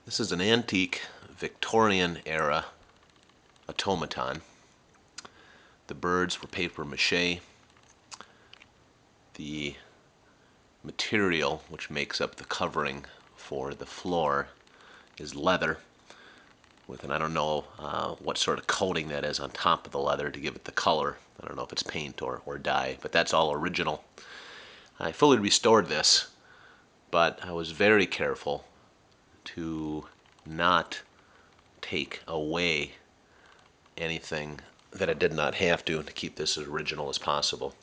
This is an antique Victorian era automaton. The birds were paper mache. The material which makes up the covering for the floor is leather with I don't know what sort of coating that is on top of the leather to give it the color. I don't know if it's paint or dye, but that's all original. I fully restored this, but I was very careful to not take away anything that I did not have to keep this as original as possible.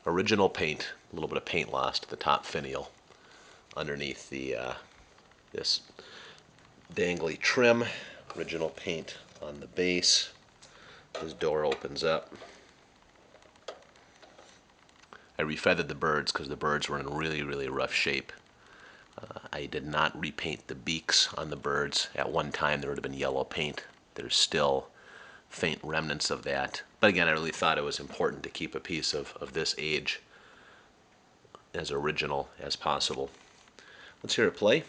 Original paint, a little bit of paint loss to the top finial underneath the this dangly trim. Original paint on the base. This door opens up. I refeathered the birds because the birds were in really rough shape. I did not repaint the beaks on the birds. At one time there would have been yellow paint. There's still faint remnants of that. But again, I really thought it was important to keep a piece of this age as original as possible. Let's hear it play.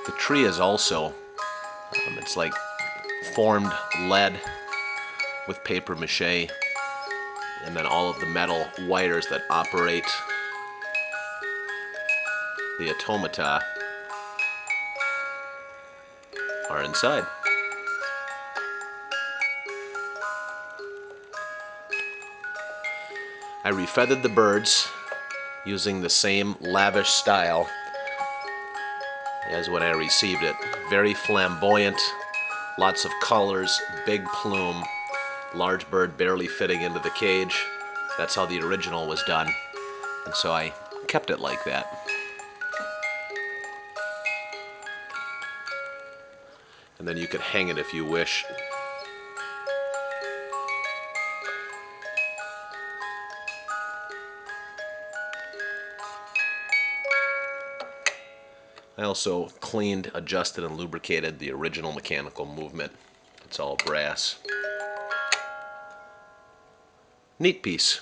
The tree is also, it's like formed lead with paper mache, and then all of the metal wires that operate the automata are inside. I refeathered the birds using the same lavish style as when I received it. Very flamboyant, lots of colors, big plume, large bird barely fitting into the cage. That's how the original was done, and so I kept it like that. And then you could hang it if you wish. I also cleaned, adjusted, and lubricated the original mechanical movement. It's all brass. Neat piece.